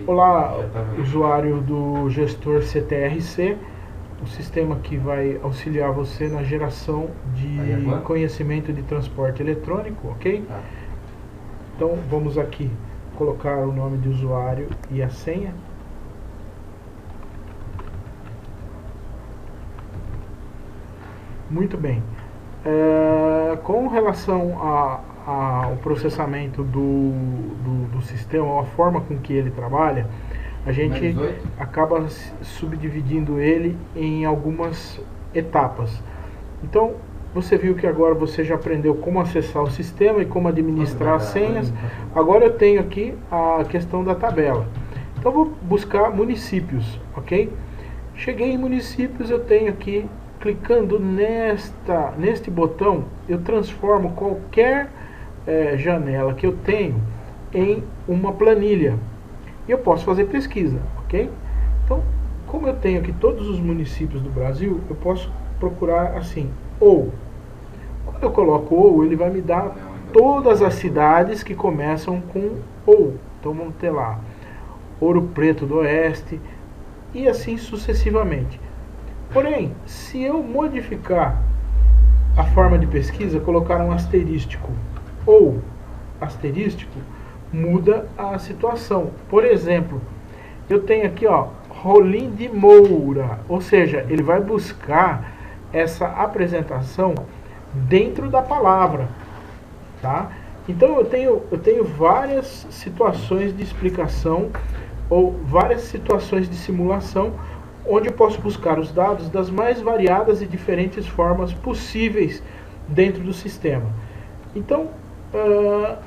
Olá, usuário do gestor CTRC, o sistema que vai auxiliar você na geração de conhecimento de transporte eletrônico, ok? Então vamos aqui colocar o nome de usuário e a senha. Muito bem. Com relação ao processamento do sistema, a forma com que ele trabalha, a gente acaba subdividindo ele em algumas etapas. Então, você viu que agora você já aprendeu como acessar o sistema e como administrar as senhas. Agora eu tenho aqui a questão da tabela. Então, eu vou buscar municípios, ok? Cheguei em municípios, eu tenho aqui, clicando neste botão, eu transformo qualquer janela que eu tenho em uma planilha. E eu posso fazer pesquisa, ok? Então, como eu tenho aqui todos os municípios do Brasil, eu posso procurar assim, ou. Quando eu coloco ou, ele vai me dar todas as cidades que começam com ou. Então vamos ter lá Ouro Preto do Oeste e assim sucessivamente. Porém, se eu modificar a forma de pesquisa, colocar um asterístico ou asterístico, muda a situação. Por exemplo, eu tenho aqui, ó, Rolim de Moura, ou seja, ele vai buscar essa apresentação dentro da palavra, tá? Então eu tenho várias situações de explicação ou várias situações de simulação onde eu posso buscar os dados das mais variadas e diferentes formas possíveis dentro do sistema. Então,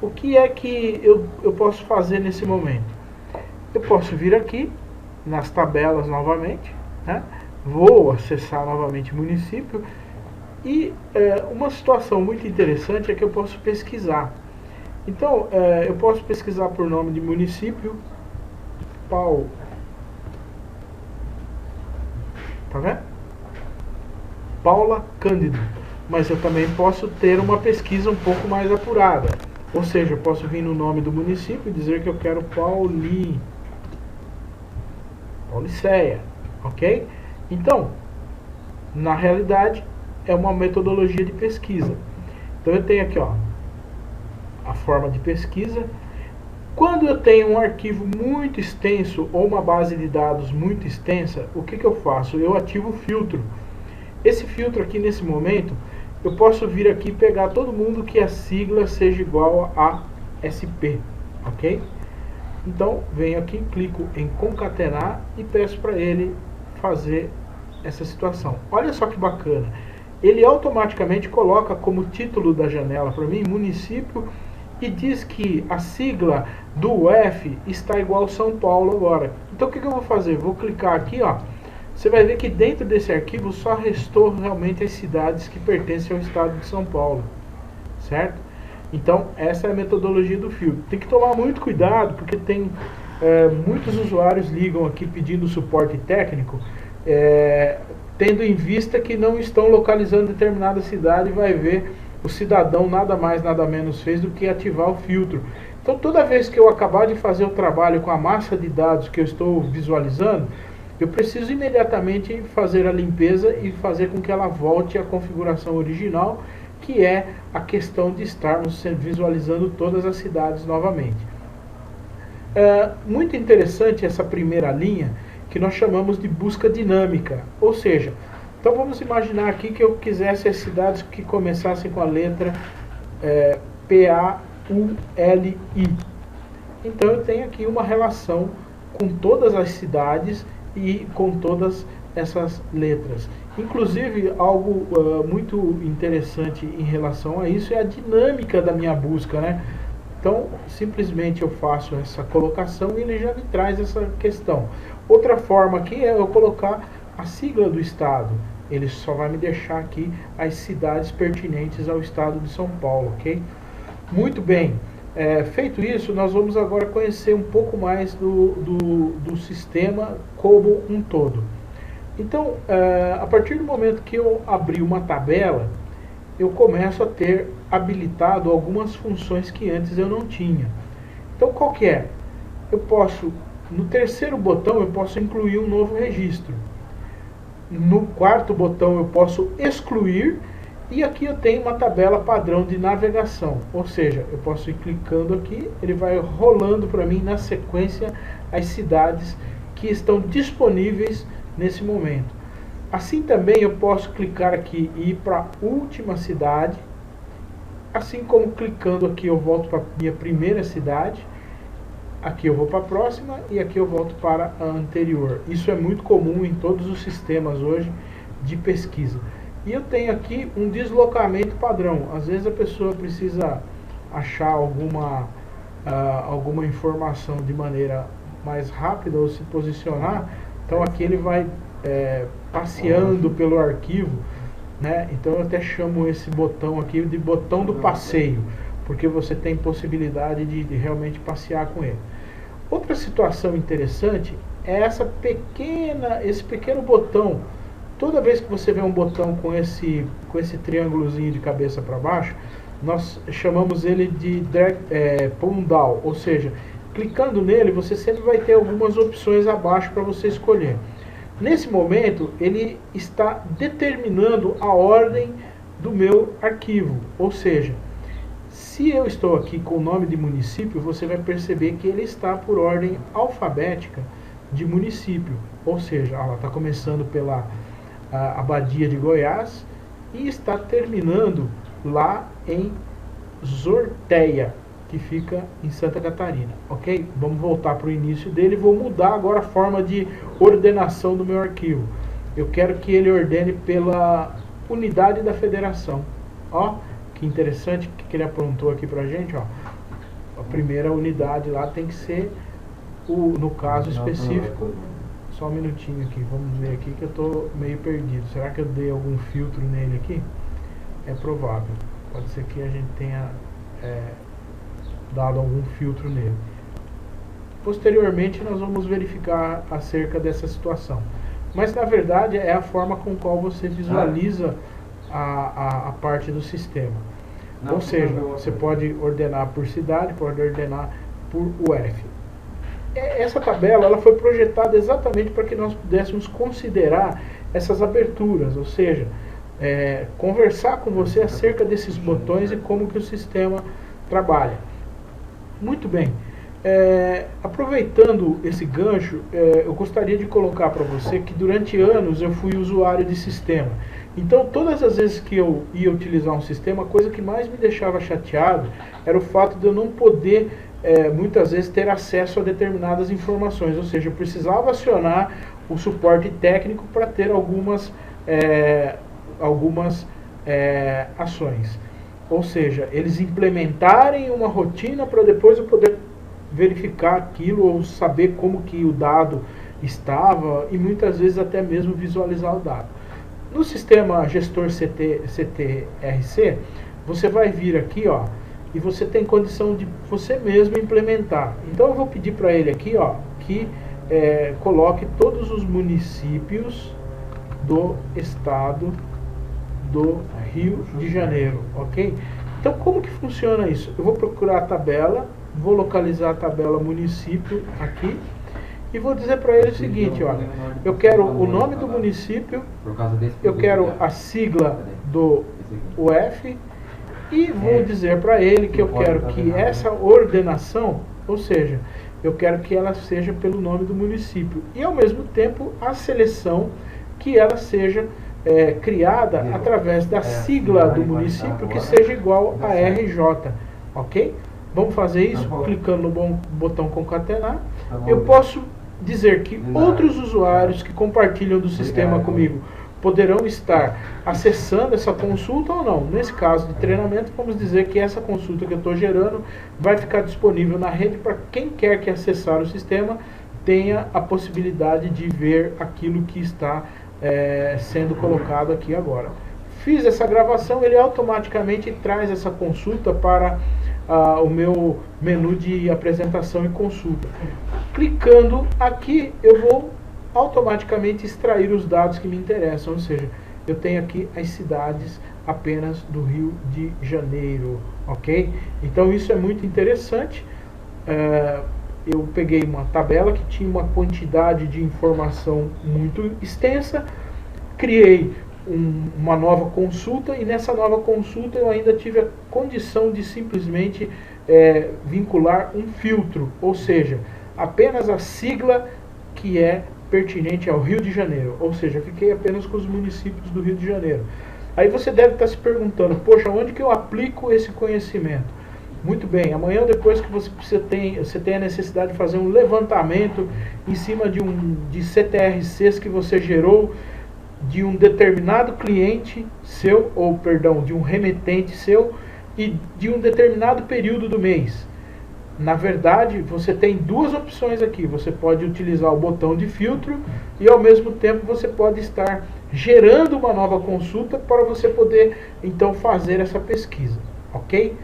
o que é que eu posso fazer nesse momento? Eu posso vir aqui nas tabelas novamente, né? Vou acessar novamente o município e uma situação muito interessante é que eu posso pesquisar. Então, eu posso pesquisar por nome de município, tá vendo? Paula Cândido. Mas eu também posso ter uma pesquisa um pouco mais apurada. Ou seja, eu posso vir no nome do município e dizer que eu quero Pauliceia, ok? Então, na realidade, é uma metodologia de pesquisa. Então eu tenho aqui, ó, a forma de pesquisa. Quando eu tenho um arquivo muito extenso ou uma base de dados muito extensa, o que eu faço? Eu ativo o filtro. Esse filtro aqui, nesse momento, eu posso vir aqui e pegar todo mundo que a sigla seja igual a SP, ok? Então, venho aqui, clico em concatenar e peço para ele fazer essa situação. Olha só que bacana. Ele automaticamente coloca como título da janela para mim, município, e diz que a sigla do UF está igual São Paulo agora. Então o que eu vou fazer? Vou clicar aqui, ó. Você vai ver que dentro desse arquivo só restou realmente as cidades que pertencem ao estado de São Paulo, certo? Então essa é a metodologia do filtro. Tem que tomar muito cuidado, porque tem muitos usuários ligam aqui pedindo suporte técnico, tendo em vista que não estão localizando determinada cidade, e vai ver o cidadão nada mais, nada menos fez do que ativar o filtro. Então toda vez que eu acabar de fazer o trabalho com a massa de dados que eu estou visualizando, eu preciso imediatamente fazer a limpeza e fazer com que ela volte à configuração original, que é a questão de estarmos visualizando todas as cidades novamente. Muito interessante essa primeira linha, que nós chamamos de busca dinâmica, ou seja, então vamos imaginar aqui que eu quisesse as cidades que começassem com a letra P-A-U-L-I. Então eu tenho aqui uma relação com todas as cidades e com todas essas letras. Inclusive, algo muito interessante em relação a isso é a dinâmica da minha busca, né? Então, simplesmente eu faço essa colocação e ele já me traz essa questão. Outra forma aqui é eu colocar a sigla do estado. Ele só vai me deixar aqui as cidades pertinentes ao estado de São Paulo, ok? Muito bem. Feito isso, nós vamos agora conhecer um pouco mais do sistema como um todo. Então, a partir do momento que eu abrir uma tabela, eu começo a ter habilitado algumas funções que antes eu não tinha. Então, qual que é? Eu posso No terceiro botão eu posso incluir um novo registro. No quarto botão eu posso excluir. E aqui eu tenho uma tabela padrão de navegação. Ou seja, eu posso ir clicando aqui, ele vai rolando para mim na sequência as cidades que estão disponíveis nesse momento. Assim também eu posso clicar aqui e ir para a última cidade. Assim como clicando aqui eu volto para a minha primeira cidade. Aqui eu vou para a próxima e aqui eu volto para a anterior. Isso é muito comum em todos os sistemas hoje de pesquisa. E eu tenho aqui um deslocamento padrão. Às vezes a pessoa precisa achar alguma informação de maneira mais rápida ou se posicionar. Então aqui ele vai passeando pelo arquivo, né? Então eu até chamo esse botão aqui de botão do passeio, porque você tem possibilidade de realmente passear com ele. Outra situação interessante é esse pequeno botão. Toda vez que você vê um botão com esse triângulozinho de cabeça para baixo, nós chamamos ele de pull down, ou seja, clicando nele você sempre vai ter algumas opções abaixo para você escolher. Nesse momento ele está determinando a ordem do meu arquivo, ou seja, se eu estou aqui com o nome de município, você vai perceber que ele está por ordem alfabética de município, ou seja, ela está começando pela Abadia de Goiás e está terminando lá em Zorteia, que fica em Santa Catarina, ok? Vamos voltar para o início dele. Vou mudar agora a forma de ordenação do meu arquivo. Eu quero que ele ordene pela unidade da federação. Ó, que interessante que ele aprontou aqui pra gente, ó. A primeira unidade lá tem que ser no caso específico. Só um minutinho aqui, vamos ver aqui que eu estou meio perdido. Será que eu dei algum filtro nele aqui? É provável. Pode ser que a gente tenha dado algum filtro nele. Posteriormente nós vamos verificar acerca dessa situação. Mas na verdade é a forma com qual você visualiza a parte do sistema. Ou seja, você pode ordenar por cidade, pode ordenar por UF. Essa tabela ela foi projetada exatamente para que nós pudéssemos considerar essas aberturas, ou seja, conversar com você acerca desses botões e como que o sistema trabalha. Muito bem, aproveitando esse gancho, eu gostaria de colocar para você que durante anos eu fui usuário de sistema. Então todas as vezes que eu ia utilizar um sistema, a coisa que mais me deixava chateado era o fato de eu não poder muitas vezes ter acesso a determinadas informações, ou seja, eu precisava acionar o suporte técnico para ter algumas ações, ou seja, eles implementarem uma rotina para depois eu poder verificar aquilo ou saber como que o dado estava e muitas vezes até mesmo visualizar o dado. No sistema gestor CTRC, você vai vir aqui, ó, e você tem condição de você mesmo implementar. Então eu vou pedir para ele aqui, ó, que coloque todos os municípios do estado do Rio de Janeiro, ok? Então como que funciona isso? Eu vou procurar a tabela, vou localizar a tabela município aqui e vou dizer para ele o seguinte, ó, eu quero o nome do município, eu quero a sigla do UF, e vou dizer para ele que eu quero que essa ordenação, ou seja, eu quero que ela seja pelo nome do município. E ao mesmo tempo a seleção que ela seja criada através da sigla do município que seja igual a RJ. Ok? Vamos fazer isso clicando no botão concatenar. Eu posso dizer que outros usuários que compartilham do sistema comigo poderão estar acessando essa consulta ou não. Nesse caso de treinamento, vamos dizer que essa consulta que eu estou gerando vai ficar disponível na rede para quem quer que acessar o sistema tenha a possibilidade de ver aquilo que está sendo colocado aqui agora. Fiz essa gravação, ele automaticamente traz essa consulta para o meu menu de apresentação e consulta. Clicando aqui, eu vou automaticamente extrair os dados que me interessam, ou seja, eu tenho aqui as cidades apenas do Rio de Janeiro, ok? Então isso é muito interessante. eu peguei uma tabela que tinha uma quantidade de informação muito extensa, criei uma nova consulta, e nessa nova consulta eu ainda tive a condição de simplesmente vincular um filtro, ou seja, apenas a sigla que é pertinente ao Rio de Janeiro, ou seja, fiquei apenas com os municípios do Rio de Janeiro. Aí você deve estar se perguntando, poxa, onde que eu aplico esse conhecimento? Muito bem, amanhã ou depois que você tem a necessidade de fazer um levantamento em cima de CTRCs que você gerou de um determinado cliente seu, ou perdão, de um remetente seu, e de um determinado período do mês. Na verdade, você tem duas opções aqui. Você pode utilizar o botão de filtro e ao mesmo tempo você pode estar gerando uma nova consulta para você poder então fazer essa pesquisa, ok?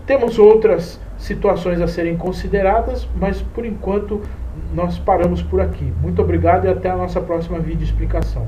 Temos outras situações a serem consideradas, mas por enquanto nós paramos por aqui. Muito obrigado e até a nossa próxima vídeo explicação.